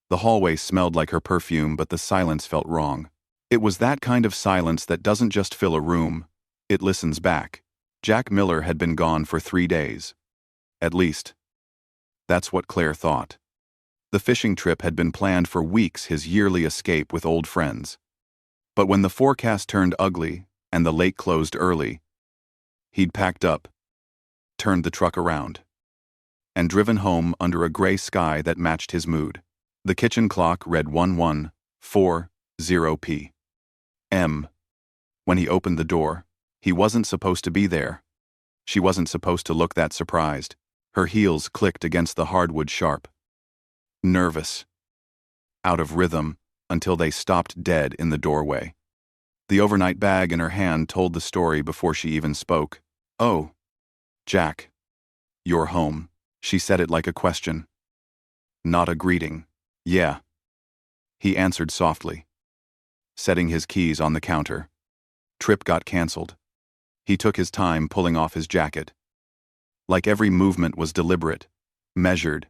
The hallway smelled like her perfume, but the silence felt wrong. It was that kind of silence that doesn't just fill a room, it listens back. Jack Miller had been gone for 3 days. At least, that's what Claire thought. The fishing trip had been planned for weeks, his yearly escape with old friends. But when the forecast turned ugly and the lake closed early, he'd packed up, turned the truck around, and driven home under a gray sky that matched his mood. The kitchen clock read 11:40 p.m. When he opened the door, he wasn't supposed to be there. She wasn't supposed to look that surprised. Her heels clicked against the hardwood sharp. Nervous. Out of rhythm, until they stopped dead in the doorway. The overnight bag in her hand told the story before she even spoke. "Oh, Jack. You're home." She said it like a question. Not a greeting. "Yeah." He answered softly, setting his keys on the counter. Trip got canceled. He took his time pulling off his jacket. Like every movement was deliberate, measured.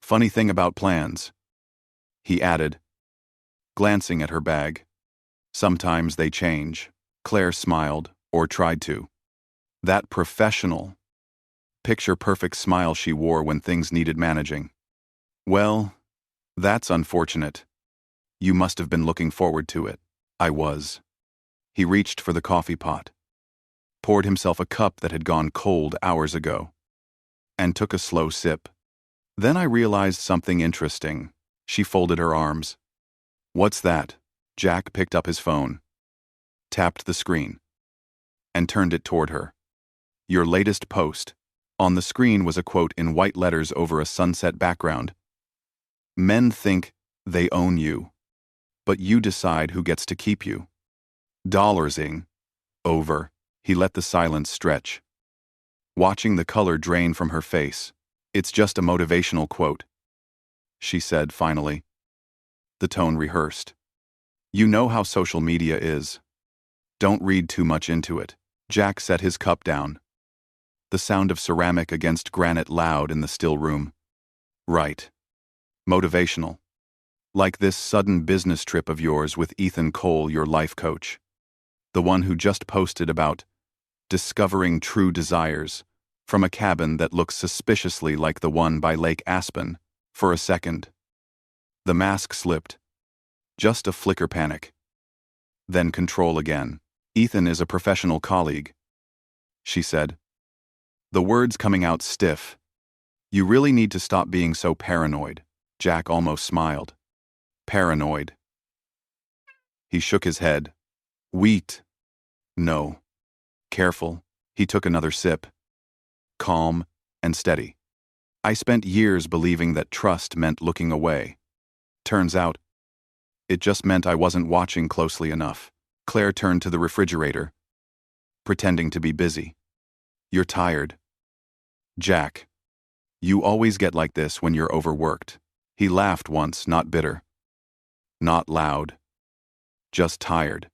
"Funny thing about plans," he added, glancing at her bag. "Sometimes they change." Claire smiled, or tried to. That professional, picture-perfect smile she wore when things needed managing. "Well, that's unfortunate. You must have been looking forward to it." "I was." He reached for the coffee pot, poured himself a cup that had gone cold hours ago, and took a slow sip. "Then I realized something interesting." She folded her arms. "What's that?" Jack picked up his phone, tapped the screen, and turned it toward her. "Your latest post." On the screen was a quote in white letters over a sunset background. "Men think they own you, but you decide who gets to keep you." Dollarsing. Over. He let the silence stretch, watching the color drain from her face. "It's just a motivational quote," she said finally. The tone rehearsed. "You know how social media is. Don't read too much into it." Jack set his cup down, the sound of ceramic against granite loud in the still room. "Right. Motivational. Like this sudden business trip of yours with Ethan Cole, your life coach. The one who just posted about discovering true desires from a cabin that looks suspiciously like the one by Lake Aspen. For a second, the mask slipped. Just a flicker panic. Then control again. "Ethan is a professional colleague," she said, the words coming out stiff. "You really need to stop being so paranoid." Jack almost smiled. "Paranoid?" He shook his head. "Wheat. No." "Careful." He took another sip. "Calm and steady. I spent years believing that trust meant looking away. Turns out, it just meant I wasn't watching closely enough." Claire turned to the refrigerator, pretending to be busy. "You're tired." "Jack, you always get like this when you're overworked." He laughed once, not bitter. Not loud. Just tired.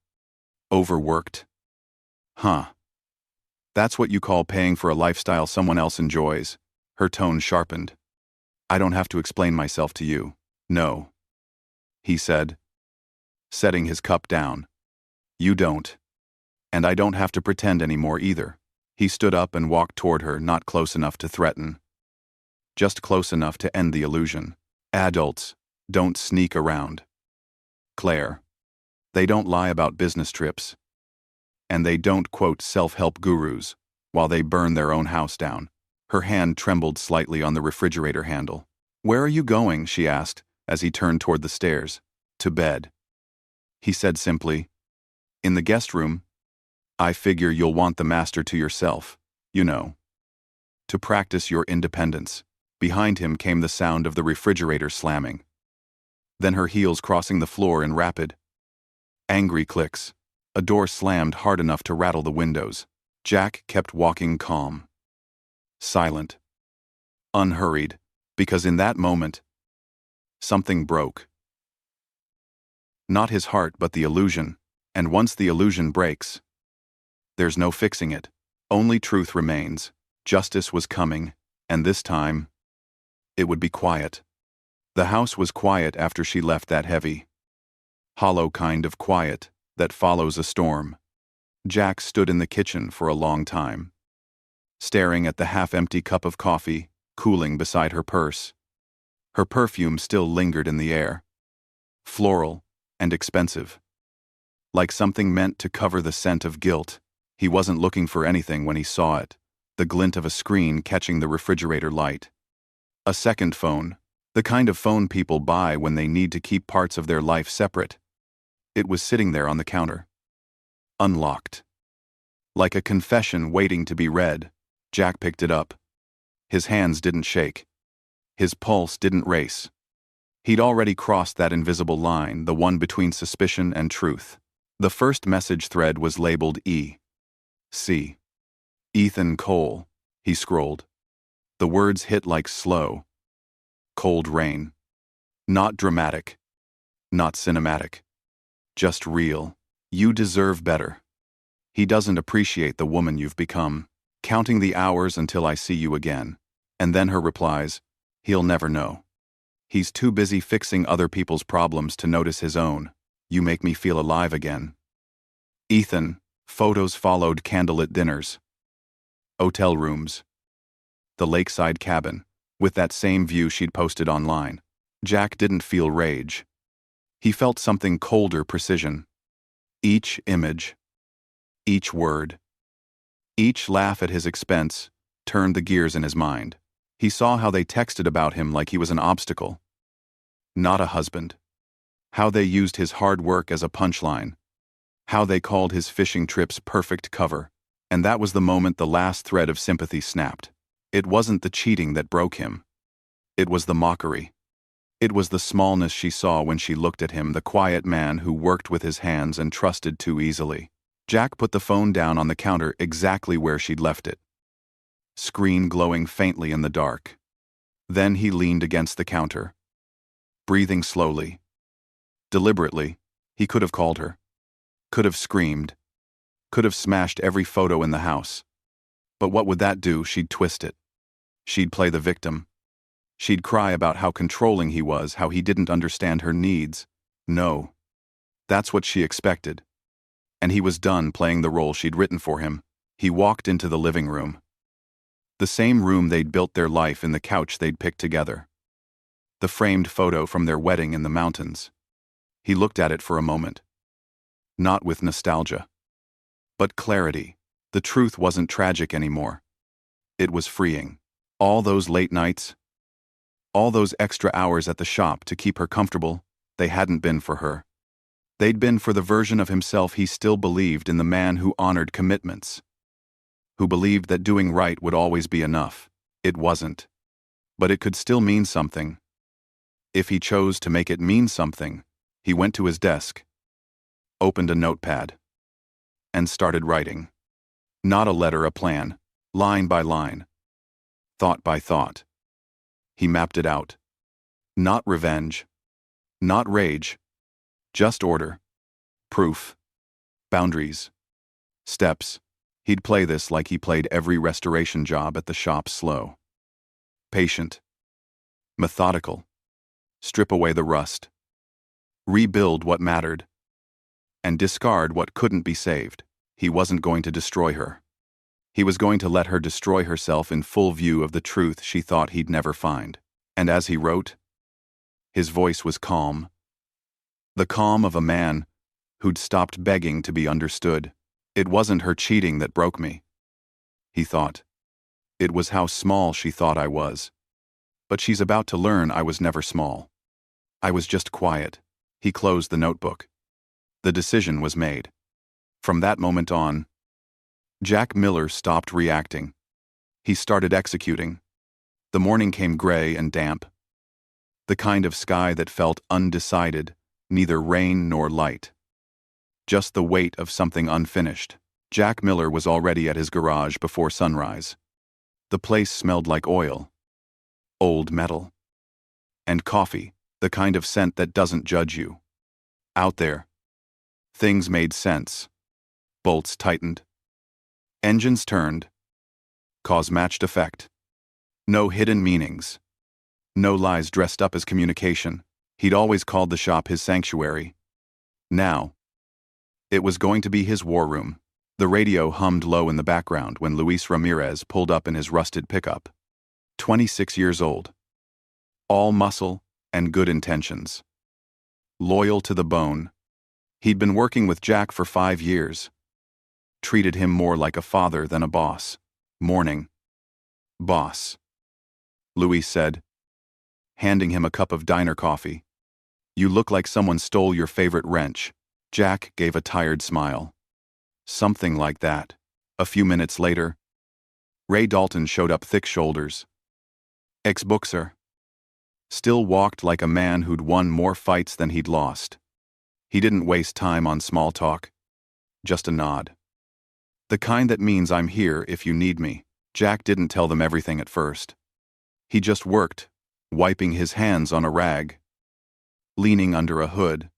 Overworked. Huh. That's what you call paying for a lifestyle someone else enjoys. Her tone sharpened. "I don't have to explain myself to you." "No," he said, setting his cup down. "You don't. And I don't have to pretend anymore either." He stood up and walked toward her, not close enough to threaten. Just close enough to end the illusion. "Adults don't sneak around, Claire. They don't lie about business trips. And they don't quote self-help gurus while they burn their own house down." Her hand trembled slightly on the refrigerator handle. "Where are you going?" she asked, as he turned toward the stairs. "To bed." He said simply, "In the guest room? I figure you'll want the master to yourself, you know. To practice your independence." Behind him came the sound of the refrigerator slamming. Then her heels crossing the floor in rapid, angry clicks. A door slammed hard enough to rattle the windows. Jack kept walking calm. Silent. Unhurried, because in that moment, something broke. Not his heart, but the illusion. And once the illusion breaks, there's no fixing it. Only truth remains. Justice was coming, and this time, it would be quiet. The house was quiet after she left, that heavy, hollow kind of quiet that follows a storm. Jack stood in the kitchen for a long time, staring at the half-empty cup of coffee cooling beside her purse. Her perfume still lingered in the air, floral and expensive, like something meant to cover the scent of guilt. He wasn't looking for anything when he saw it, the glint of a screen catching the refrigerator light. A second phone, the kind of phone people buy when they need to keep parts of their life separate. It was sitting there on the counter, unlocked. Like a confession waiting to be read, Jack picked it up. His hands didn't shake. His pulse didn't race. He'd already crossed that invisible line, the one between suspicion and truth. The first message thread was labeled E. C. Ethan Cole, he scrolled. The words hit like slow, cold rain. Not dramatic, not cinematic. Just real. You deserve better. He doesn't appreciate the woman you've become. Counting the hours until I see you again. And then her replies, he'll never know. He's too busy fixing other people's problems to notice his own. You make me feel alive again. Ethan. Photos followed candlelit dinners. Hotel rooms. The lakeside cabin, with that same view she'd posted online. Jack didn't feel rage. He felt something colder, precision. Each image, each word, each laugh at his expense turned the gears in his mind. He saw how they texted about him like he was an obstacle, not a husband. How they used his hard work as a punchline. How they called his fishing trips perfect cover. And that was the moment the last thread of sympathy snapped. It wasn't the cheating that broke him. It was the mockery. It was the smallness she saw when she looked at him, the quiet man who worked with his hands and trusted too easily. Jack put the phone down on the counter exactly where she'd left it. Screen glowing faintly in the dark. Then he leaned against the counter, breathing slowly. Deliberately, he could have called her. Could have screamed. Could have smashed every photo in the house. But what would that do? She'd twist it. She'd play the victim. She'd cry about how controlling he was, how he didn't understand her needs. No. That's what she expected. And he was done playing the role she'd written for him. He walked into the living room. The same room they'd built their life in, the couch they'd picked together. The framed photo from their wedding in the mountains. He looked at it for a moment. Not with nostalgia, but clarity. The truth wasn't tragic anymore. It was freeing. All those late nights, all those extra hours at the shop to keep her comfortable, they hadn't been for her. They'd been for the version of himself he still believed in, the man who honored commitments, who believed that doing right would always be enough. It wasn't. But it could still mean something. If he chose to make it mean something, he went to his desk, opened a notepad, and started writing. Not a letter, a plan, line by line, thought by thought. He mapped it out. Not revenge, not rage, just order, proof, boundaries, steps. He'd play this like he played every restoration job at the shop: slow, patient, methodical, strip away the rust, rebuild what mattered, and discard what couldn't be saved. He wasn't going to destroy her. He was going to let her destroy herself in full view of the truth she thought he'd never find. And as he wrote, his voice was calm. The calm of a man who'd stopped begging to be understood. It wasn't her cheating that broke me, he thought. It was how small she thought I was. But she's about to learn I was never small. I was just quiet. He closed the notebook. The decision was made. From that moment on, Jack Miller stopped reacting. He started executing. The morning came gray and damp. The kind of sky that felt undecided, neither rain nor light. Just the weight of something unfinished. Jack Miller was already at his garage before sunrise. The place smelled like oil, old metal, and coffee, the kind of scent that doesn't judge you. Out there, things made sense. Bolts tightened. Engines turned. Cause matched effect. No hidden meanings. No lies dressed up as communication. He'd always called the shop his sanctuary. Now, it was going to be his war room. The radio hummed low in the background when Luis Ramirez pulled up in his rusted pickup. 26 years old. All muscle and good intentions. Loyal to the bone. He'd been working with Jack for 5 years. Treated him more like a father than a boss. Morning. Boss. Luis said, handing him a cup of diner coffee. You look like someone stole your favorite wrench. Jack gave a tired smile. Something like that. A few minutes later, Ray Dalton showed up, thick shoulders. Ex-boxer. Still walked like a man who'd won more fights than he'd lost. He didn't waste time on small talk. Just a nod. The kind that means I'm here if you need me. Jack didn't tell them everything at first. He just worked, wiping his hands on a rag, leaning under a hood,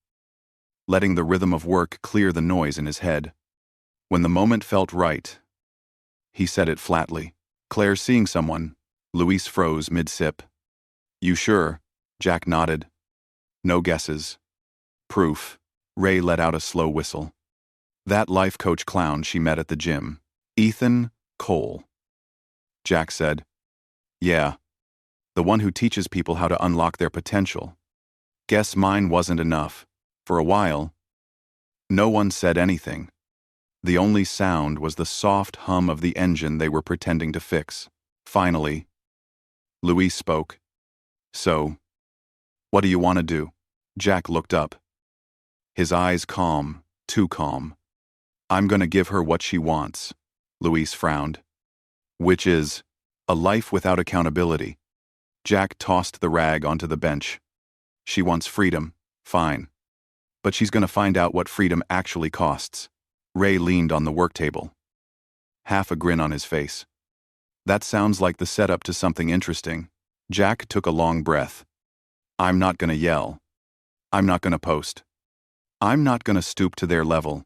letting the rhythm of work clear the noise in his head. When the moment felt right, he said it flatly. Claire's seeing someone. Luis froze mid-sip. You sure? Jack nodded. No guesses. Proof. Ray let out a slow whistle. That life coach clown she met at the gym. Ethan Cole. Jack said. Yeah. The one who teaches people how to unlock their potential. Guess mine wasn't enough. For a while, no one said anything. The only sound was the soft hum of the engine they were pretending to fix. Finally, Luis spoke. So, what do you want to do? Jack looked up. His eyes calm, too calm. I'm gonna give her what she wants. Luis frowned. Which is, a life without accountability. Jack tossed the rag onto the bench. She wants freedom, fine. But she's gonna find out what freedom actually costs. Ray leaned on the work table. Half a grin on his face. That sounds like the setup to something interesting. Jack took a long breath. I'm not gonna yell. I'm not gonna post. I'm not gonna stoop to their level.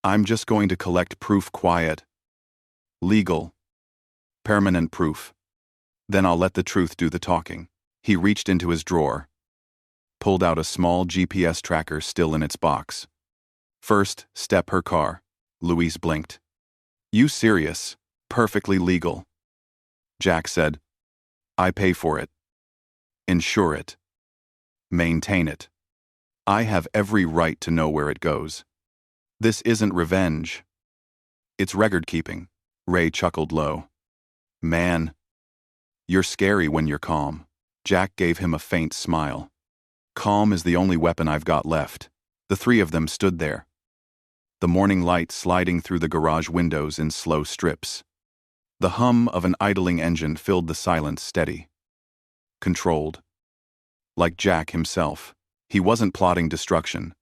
I'm just going to collect proof, quiet. Legal. Permanent proof. Then I'll let the truth do the talking. He reached into his drawer. Pulled out a small GPS tracker still in its box. First step, her car. Luis blinked. You serious? Perfectly legal. Jack said. I pay for it. Insure it. Maintain it. I have every right to know where it goes. This isn't revenge. It's record-keeping. Ray chuckled low. Man, you're scary when you're calm. Jack gave him a faint smile. Calm is the only weapon I've got left. The three of them stood there. The morning light sliding through the garage windows in slow strips. The hum of an idling engine filled the silence steady. Controlled. Like Jack himself, he wasn't plotting destruction.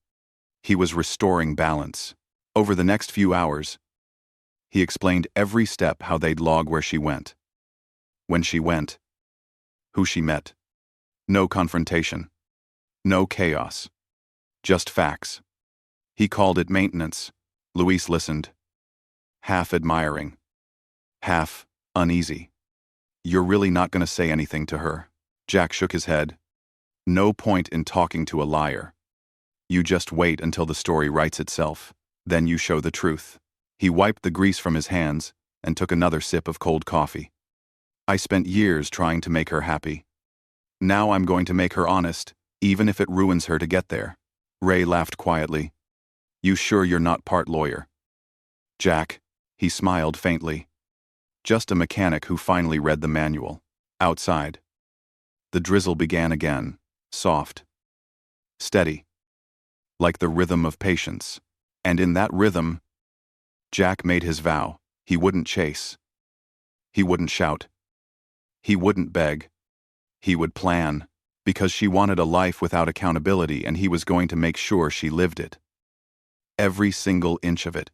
He was restoring balance. Over the next few hours, he explained every step, how they'd log where she went. When she went. Who she met. No confrontation. No chaos. Just facts. He called it maintenance. Luis listened. Half admiring. Half uneasy. You're really not going to say anything to her? Jack shook his head. No point in talking to a liar. You just wait until the story writes itself. Then you show the truth. He wiped the grease from his hands and took another sip of cold coffee. I spent years trying to make her happy. Now I'm going to make her honest, even if it ruins her to get there. Ray laughed quietly. You sure you're not part lawyer? Jack, he smiled faintly. Just a mechanic who finally read the manual. Outside. The drizzle began again, soft. Steady. Like the rhythm of patience. And in that rhythm, Jack made his vow. He wouldn't chase. He wouldn't shout. He wouldn't beg. He would plan, because she wanted a life without accountability and he was going to make sure she lived it. Every single inch of it.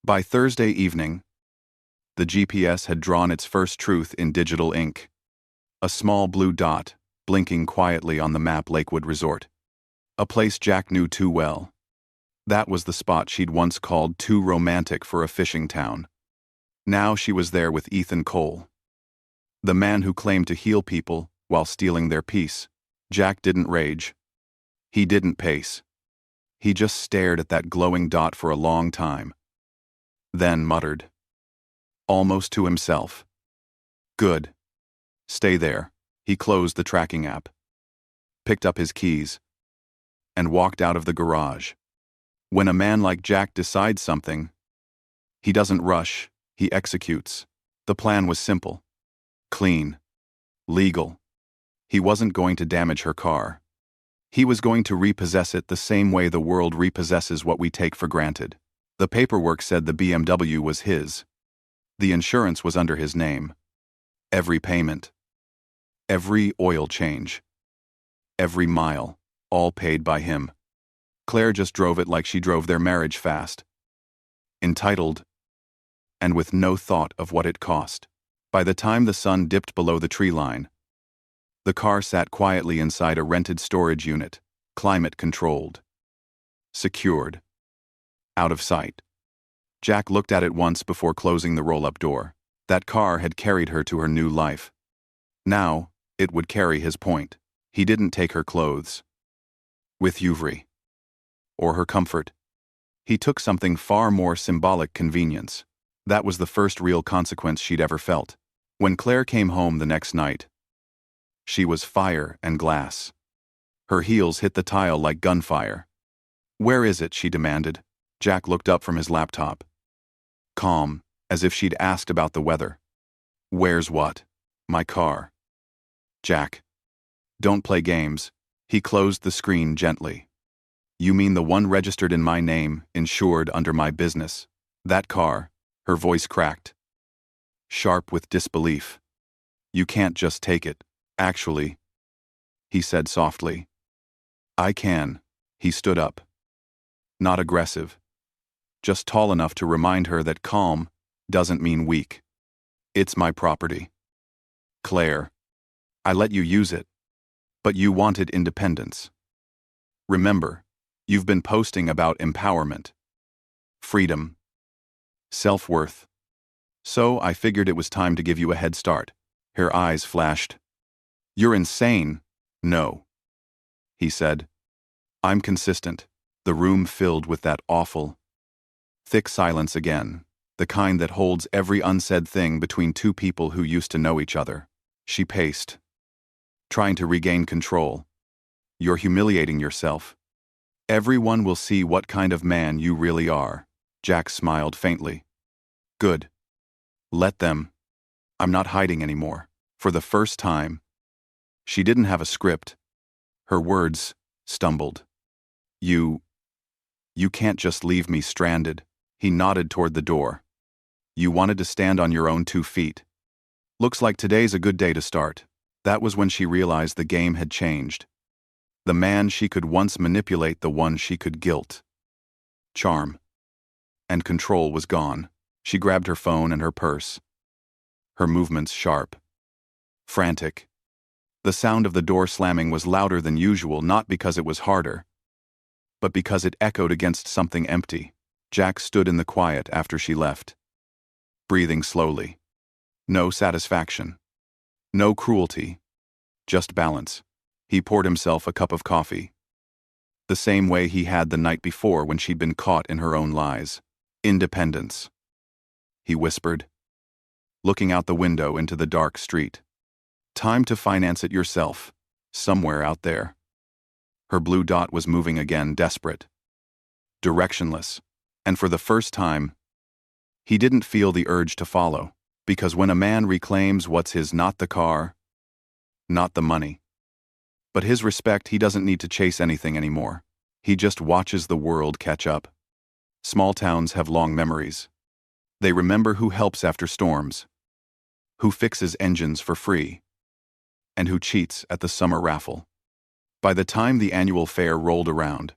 By Thursday evening, the GPS had drawn its first truth in digital ink. A small blue dot, blinking quietly on the map. Lakewood Resort. A place Jack knew too well. That was the spot she'd once called too romantic for a fishing town. Now she was there with Ethan Cole. The man who claimed to heal people while stealing their peace. Jack didn't rage. He didn't pace. He just stared at that glowing dot for a long time. Then muttered, almost to himself, "Good. Stay there." He closed the tracking app, picked up his keys, and walked out of the garage. When a man like Jack decides something, he doesn't rush, he executes. The plan was simple, clean, legal. He wasn't going to damage her car. He was going to repossess it the same way the world repossesses what we take for granted. The paperwork said the BMW was his. The insurance was under his name. Every payment, every oil change, every mile, all paid by him. Claire just drove it like she drove their marriage fast. Entitled, and with no thought of what it cost. By the time the sun dipped below the tree line, the car sat quietly inside a rented storage unit, climate-controlled, secured, out of sight. Jack looked at it once before closing the roll-up door. That car had carried her to her new life. Now, it would carry his point. He didn't take her clothes with Uvry, or her comfort. He took something far more symbolic: convenience. That was the first real consequence she'd ever felt. When Claire came home the next night, she was fire and glass. Her heels hit the tile like gunfire. "Where is it?" she demanded. Jack looked up from his laptop. Calm, as if she'd asked about the weather. "Where's what?" "My car." "Jack, don't play games." He closed the screen gently. "You mean the one registered in my name, insured under my business? That car?" Her voice cracked, sharp with disbelief. "You can't just take it." "Actually," he said softly, "I can." He stood up. Not aggressive, just tall enough to remind her that calm doesn't mean weak. "It's my property. Claire, I let you use it, but you wanted independence. Remember, you've been posting about empowerment, freedom, self-worth. So I figured it was time to give you a head start." Her eyes flashed. "You're insane." "No," he said. "I'm consistent." The room filled with that awful, thick silence again, the kind that holds every unsaid thing between two people who used to know each other. She paced, trying to regain control. "You're humiliating yourself. Everyone will see what kind of man you really are." Jack smiled faintly. "Good. Let them. I'm not hiding anymore." For the first time, she didn't have a script. Her words stumbled. You can't just leave me stranded." He nodded toward the door. "You wanted to stand on your own 2 feet. Looks like today's a good day to start." That was when she realized the game had changed. The man she could once manipulate, the one she could guilt, charm, and control was gone. She grabbed her phone and her purse, her movements sharp, frantic. The sound of the door slamming was louder than usual, not because it was harder, but because it echoed against something empty. Jack stood in the quiet after she left, breathing slowly. No satisfaction, no cruelty, just balance. He poured himself a cup of coffee, the same way he had the night before when she'd been caught in her own lies. "Independence," he whispered, looking out the window into the dark street. "Time to finance it yourself, somewhere out there." Her blue dot was moving again, desperate, directionless, and for the first time, he didn't feel the urge to follow, because when a man reclaims what's his, not the car, not the money, but his respect, he doesn't need to chase anything anymore. He just watches the world catch up. Small towns have long memories. They remember who helps after storms, who fixes engines for free, and who cheats at the summer raffle. By the time the annual fair rolled around,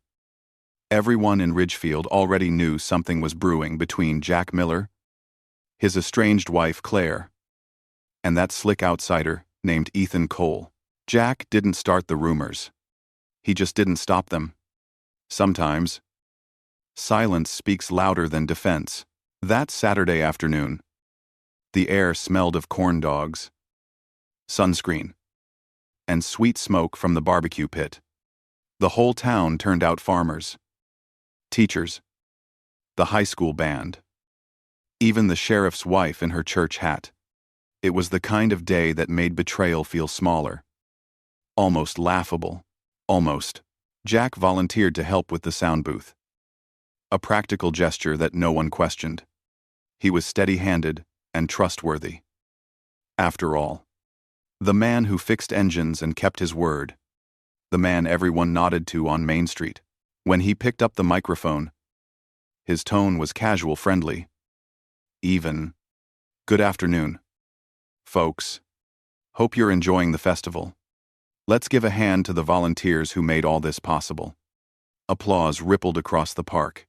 everyone in Ridgefield already knew something was brewing between Jack Miller, his estranged wife Claire, and that slick outsider named Ethan Cole. Jack didn't start the rumors. He just didn't stop them. Sometimes, silence speaks louder than defense. That Saturday afternoon, the air smelled of corn dogs, sunscreen, and sweet smoke from the barbecue pit. The whole town turned out farmers, teachers, the high school band, even the sheriff's wife in her church hat. It was the kind of day that made betrayal feel smaller. Almost laughable. Almost. Jack volunteered to help with the sound booth. A practical gesture that no one questioned. He was steady-handed and trustworthy. After all, the man who fixed engines and kept his word. The man everyone nodded to on Main Street. When he picked up the microphone, his tone was casual, friendly. Even. Good afternoon, folks. Hope you're enjoying the festival. Let's give a hand to the volunteers who made all this possible. Applause rippled across the park.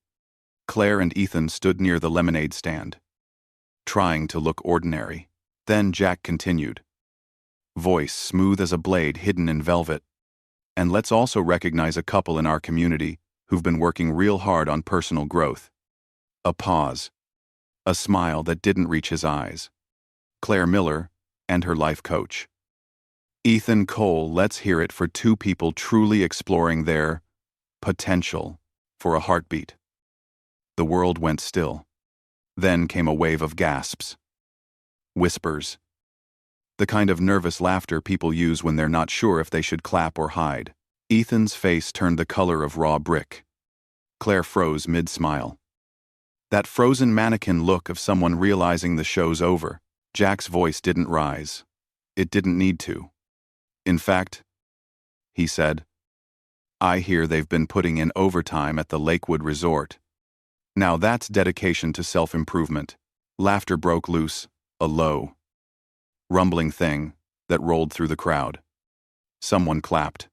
Claire and Ethan stood near the lemonade stand, trying to look ordinary. Then Jack continued. Voice smooth as a blade hidden in velvet. And let's also recognize a couple in our community who've been working real hard on personal growth. A pause. A smile that didn't reach his eyes. Claire Miller and her life coach. Ethan Cole, let's hear it for two people truly exploring their potential for a heartbeat. The world went still. Then came a wave of gasps. Whispers. The kind of nervous laughter people use when they're not sure if they should clap or hide. Ethan's face turned the color of raw brick. Claire froze mid-smile. That frozen mannequin look of someone realizing the show's over. Jack's voice didn't rise. It didn't need to. In fact, he said, I hear they've been putting in overtime at the Lakewood Resort. Now that's dedication to self-improvement. Laughter broke loose, a low, rumbling thing that rolled through the crowd. Someone clapped.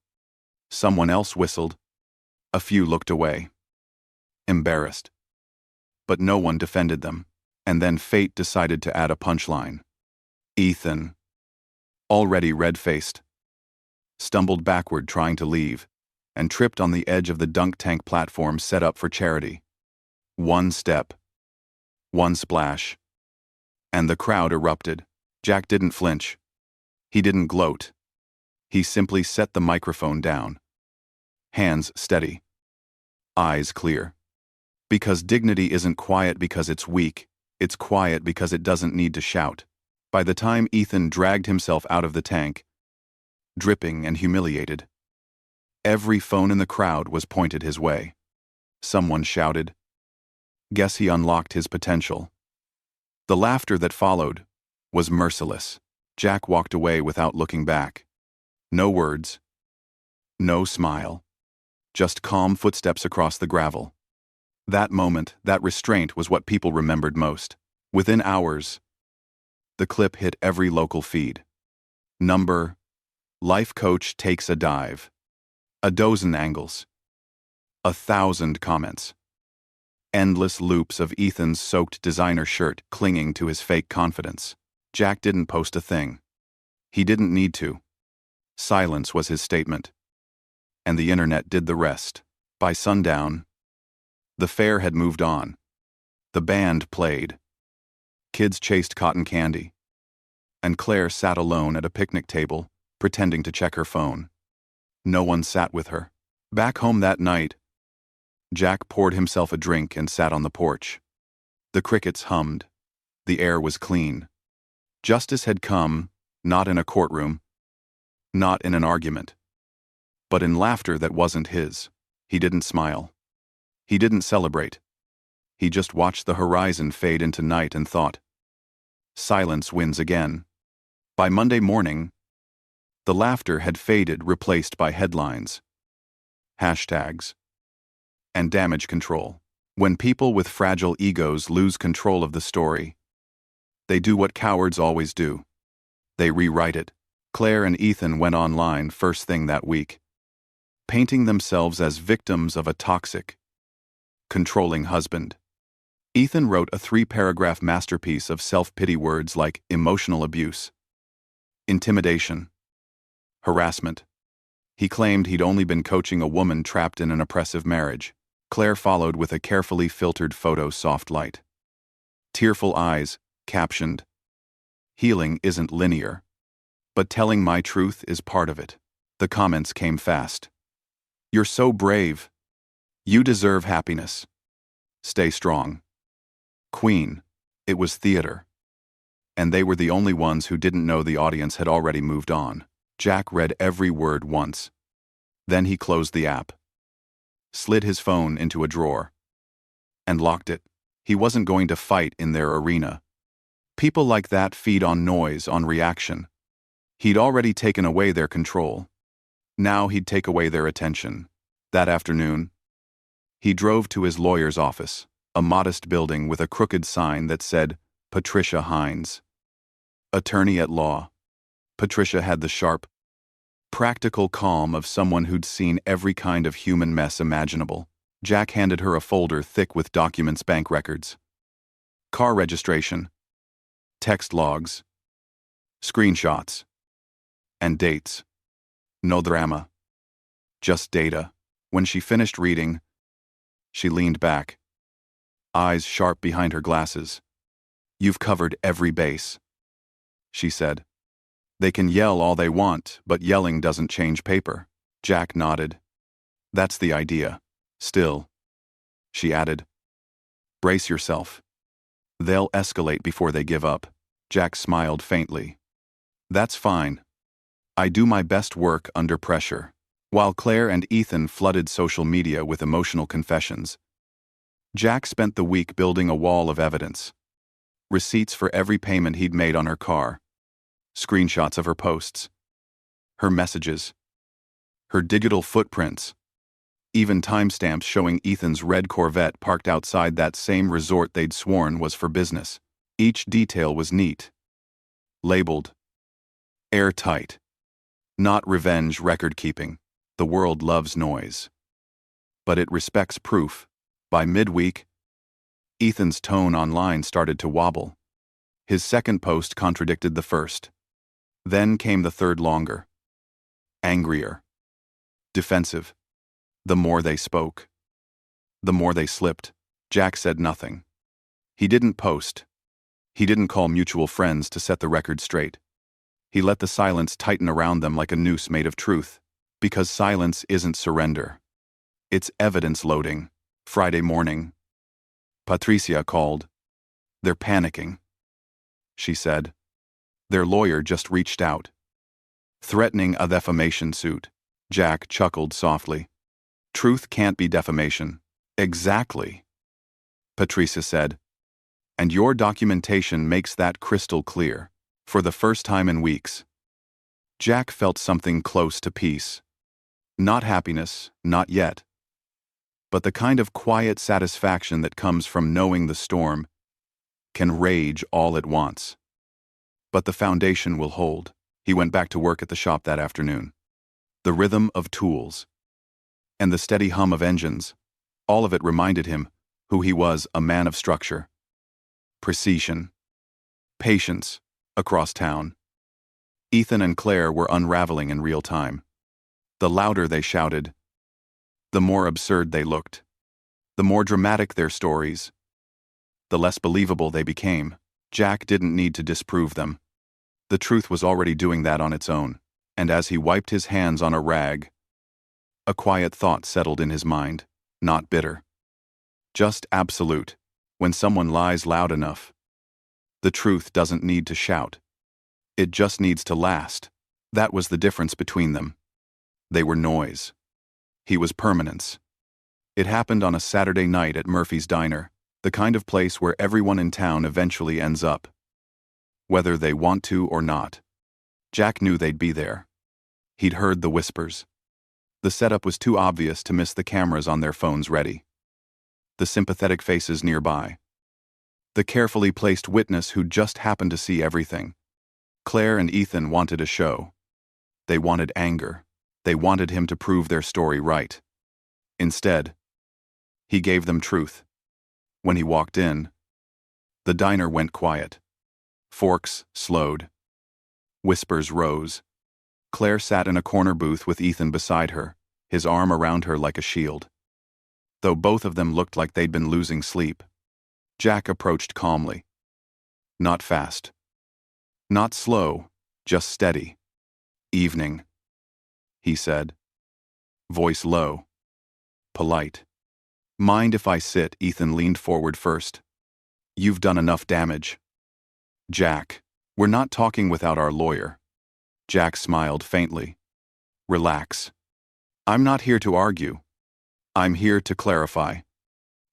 Someone else whistled. A few looked away, embarrassed. But no one defended them, and then fate decided to add a punchline. Ethan, already red-faced, stumbled backward trying to leave, and tripped on the edge of the dunk tank platform set up for charity. One step, one splash, and the crowd erupted. Jack didn't flinch. He didn't gloat. He simply set the microphone down. Hands steady. Eyes clear. Because dignity isn't quiet because it's weak, it's quiet because it doesn't need to shout. By the time Ethan dragged himself out of the tank, dripping and humiliated, every phone in the crowd was pointed his way. Someone shouted, "Guess he unlocked his potential." The laughter that followed was merciless. Jack walked away without looking back. No words. No smile. Just calm footsteps across the gravel. That moment, that restraint was what people remembered most. Within hours, the clip hit every local feed. Number, Life Coach takes a dive. A dozen angles. 1,000 comments. Endless loops of Ethan's soaked designer shirt clinging to his fake confidence. Jack didn't post a thing. He didn't need to. Silence was his statement. And the internet did the rest. By sundown, the fair had moved on. The band played. Kids chased cotton candy. And Claire sat alone at a picnic table, pretending to check her phone. No one sat with her. Back home that night, Jack poured himself a drink and sat on the porch. The crickets hummed. The air was clean. Justice had come, not in a courtroom, not in an argument, but in laughter that wasn't his. He didn't smile. He didn't celebrate. He just watched the horizon fade into night and thought, silence wins again. By Monday morning, the laughter had faded, replaced by headlines, hashtags, and damage control. When people with fragile egos lose control of the story, they do what cowards always do. They rewrite it. Claire and Ethan went online first thing that week, painting themselves as victims of a toxic, controlling husband. Ethan wrote a 3-paragraph masterpiece of self-pity words like emotional abuse, intimidation, harassment. He claimed he'd only been coaching a woman trapped in an oppressive marriage. Claire followed with a carefully filtered photo soft light. Tearful eyes, captioned, "Healing isn't linear. But telling my truth is part of it. The comments came fast. You're so brave. You deserve happiness. Stay strong. Queen. It was theater. And they were the only ones who didn't know the audience had already moved on. Jack read every word once. Then he closed the app, slid his phone into a drawer, and locked it. He wasn't going to fight in their arena. People like that feed on noise, on reaction. He'd already taken away their control. Now he'd take away their attention. That afternoon, he drove to his lawyer's office, a modest building with a crooked sign that said, Patricia Hines, attorney at law. Patricia had the sharp, practical calm of someone who'd seen every kind of human mess imaginable. Jack handed her a folder thick with documents, bank records, car registration, text logs, screenshots, and dates. No drama. Just data. When she finished reading, she leaned back, eyes sharp behind her glasses. You've covered every base, she said. They can yell all they want, but yelling doesn't change paper. Jack nodded. That's the idea. Still, she added, brace yourself. They'll escalate before they give up. Jack smiled faintly. That's fine. I do my best work under pressure. While Claire and Ethan flooded social media with emotional confessions, Jack spent the week building a wall of evidence. Receipts for every payment he'd made on her car, screenshots of her posts, her messages, her digital footprints, even timestamps showing Ethan's red Corvette parked outside that same resort they'd sworn was for business. Each detail was neat, labeled, airtight. Not revenge record-keeping. The world loves noise. But it respects proof. By midweek, Ethan's tone online started to wobble. His second post contradicted the first. Then came the third, longer, angrier, defensive. The more they spoke, the more they slipped. Jack said nothing. He didn't post. He didn't call mutual friends to set the record straight. He let the silence tighten around them like a noose made of truth. Because silence isn't surrender. It's evidence loading. Friday morning, Patricia called. They're panicking, she said. Their lawyer just reached out, threatening a defamation suit. Jack chuckled softly. Truth can't be defamation. Exactly, Patricia said. And your documentation makes that crystal clear. For the first time in weeks, Jack felt something close to peace. Not happiness, not yet. But the kind of quiet satisfaction that comes from knowing the storm can rage all at once. But the foundation will hold. He went back to work at the shop that afternoon. The rhythm of tools and the steady hum of engines, all of it reminded him who he was, a man of structure, precision, patience. Across town, Ethan and Claire were unraveling in real time. The louder they shouted, the more absurd they looked. The more dramatic their stories, the less believable they became. Jack didn't need to disprove them. The truth was already doing that on its own, and as he wiped his hands on a rag, a quiet thought settled in his mind, not bitter, just absolute. When someone lies loud enough, the truth doesn't need to shout. It just needs to last. That was the difference between them. They were noise. He was permanence. It happened on a Saturday night at Murphy's Diner, the kind of place where everyone in town eventually ends up, whether they want to or not. Jack knew they'd be there. He'd heard the whispers. The setup was too obvious to miss the cameras on their phones ready. The sympathetic faces nearby. The carefully placed witness who just happened to see everything. Claire and Ethan wanted a show. They wanted anger. They wanted him to prove their story right. Instead, he gave them truth. When he walked in, the diner went quiet. Forks slowed. Whispers rose. Claire sat in a corner booth with Ethan beside her, his arm around her like a shield. Though both of them looked like they'd been losing sleep, Jack approached calmly. Not fast. Not slow, just steady. Evening, he said. Voice low. Polite. Mind if I sit? Ethan leaned forward first. You've done enough damage. Jack, we're not talking without our lawyer. Jack smiled faintly. Relax. I'm not here to argue. I'm here to clarify.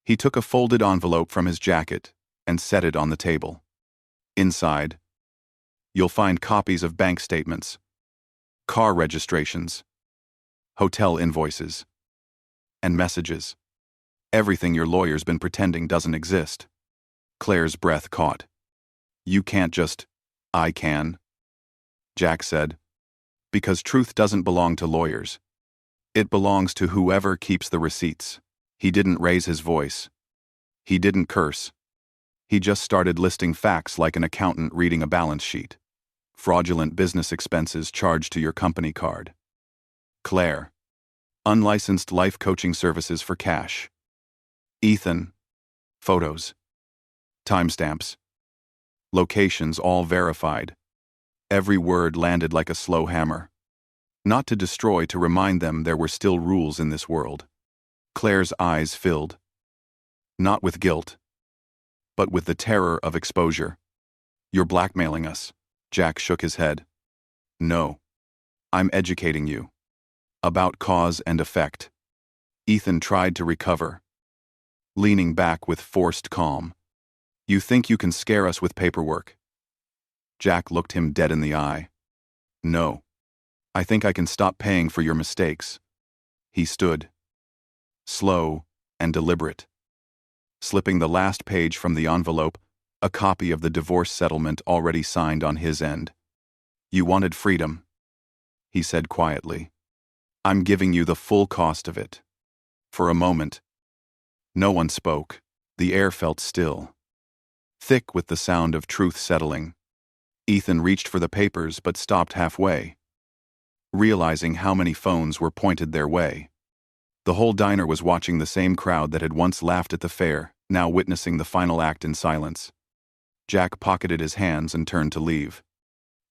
He took a folded envelope from his jacket and set it on the table. Inside, you'll find copies of bank statements, car registrations, hotel invoices, and messages. Everything your lawyer's been pretending doesn't exist. Claire's breath caught. You can't just, I can. Jack said, because truth doesn't belong to lawyers. It belongs to whoever keeps the receipts. He didn't raise his voice. He didn't curse. He just started listing facts like an accountant reading a balance sheet. Fraudulent business expenses charged to your company card. Claire. Unlicensed life coaching services for cash. Ethan. Photos. Timestamps. Locations all verified. Every word landed like a slow hammer. Not to destroy, to remind them there were still rules in this world. Claire's eyes filled. Not with guilt, but with the terror of exposure. You're blackmailing us. Jack shook his head. No. I'm educating you. About cause and effect. Ethan tried to recover, leaning back with forced calm. You think you can scare us with paperwork? Jack looked him dead in the eye. No. I think I can stop paying for your mistakes. He stood, slow and deliberate, slipping the last page from the envelope, a copy of the divorce settlement already signed on his end. You wanted freedom, he said quietly. I'm giving you the full cost of it. For a moment, no one spoke. The air felt still, thick with the sound of truth settling. Ethan reached for the papers but stopped halfway, realizing how many phones were pointed their way. The whole diner was watching the same crowd that had once laughed at the fair, now witnessing the final act in silence. Jack pocketed his hands and turned to leave.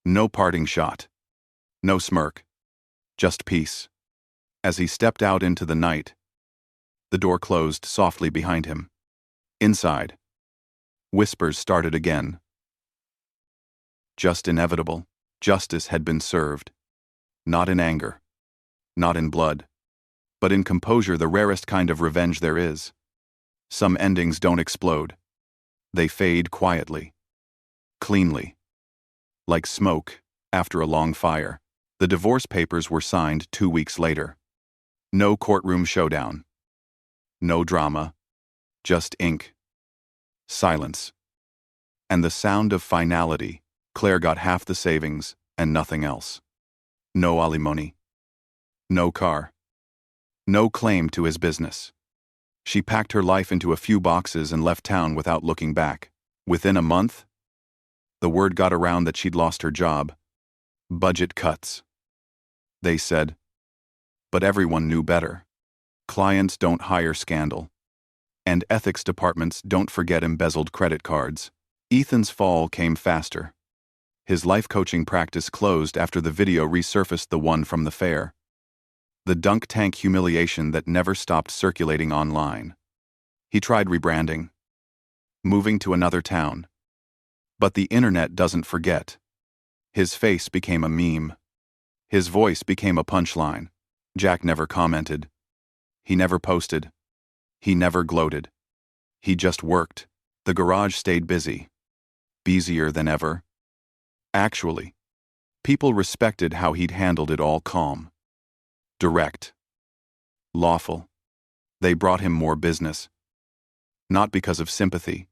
No parting shot. No smirk. Just peace. As he stepped out into the night, the door closed softly behind him. Inside, whispers started again. Just inevitable. Justice had been served. Not in anger. Not in blood. But in composure, the rarest kind of revenge there is. Some endings don't explode. They fade quietly. Cleanly. Like smoke after a long fire. The divorce papers were signed 2 weeks later. No courtroom showdown. No drama. Just ink. Silence. And the sound of finality. Claire got half the savings and nothing else. No alimony. No car. No claim to his business. She packed her life into a few boxes and left town without looking back. Within a month, the word got around that she'd lost her job. Budget cuts. They said. But everyone knew better. Clients don't hire scandal. And ethics departments don't forget embezzled credit cards. Ethan's fall came faster. His life coaching practice closed after the video resurfaced, the one from the fair. The dunk tank humiliation that never stopped circulating online. He tried rebranding, moving to another town. But the internet doesn't forget. His face became a meme. His voice became a punchline. Jack never commented. He never posted. He never gloated. He just worked. The garage stayed busy. Busier than ever. Actually, people respected how he'd handled it all. Calm. Direct. Lawful. They brought him more business. Not because of sympathy,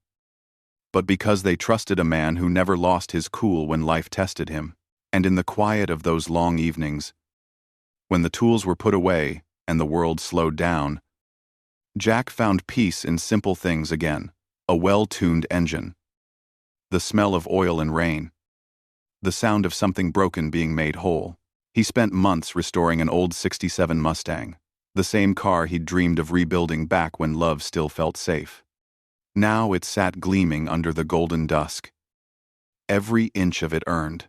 but because they trusted a man who never lost his cool when life tested him. And in the quiet of those long evenings, when the tools were put away and the world slowed down, Jack found peace in simple things again. A well-tuned engine. The smell of oil and rain. The sound of something broken being made whole. He spent months restoring an old '67 Mustang, the same car he'd dreamed of rebuilding back when love still felt safe. Now it sat gleaming under the golden dusk. Every inch of it earned.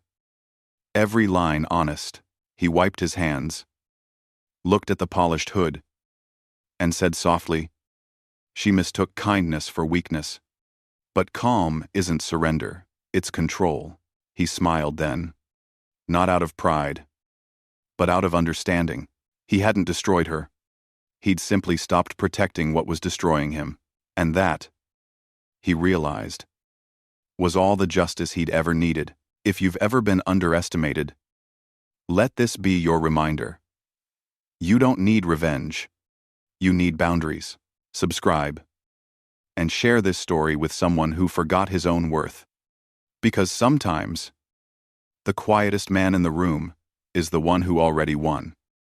Every line honest. He wiped his hands, looked at the polished hood, and said softly, "She mistook kindness for weakness. But calm isn't surrender, it's control." He smiled then, not out of pride, but out of understanding. He hadn't destroyed her. He'd simply stopped protecting what was destroying him. And that, he realized, was all the justice he'd ever needed. If you've ever been underestimated, let this be your reminder. You don't need revenge. You need boundaries. Subscribe and share this story with someone who forgot his own worth. Because sometimes, the quietest man in the room is the one who already won.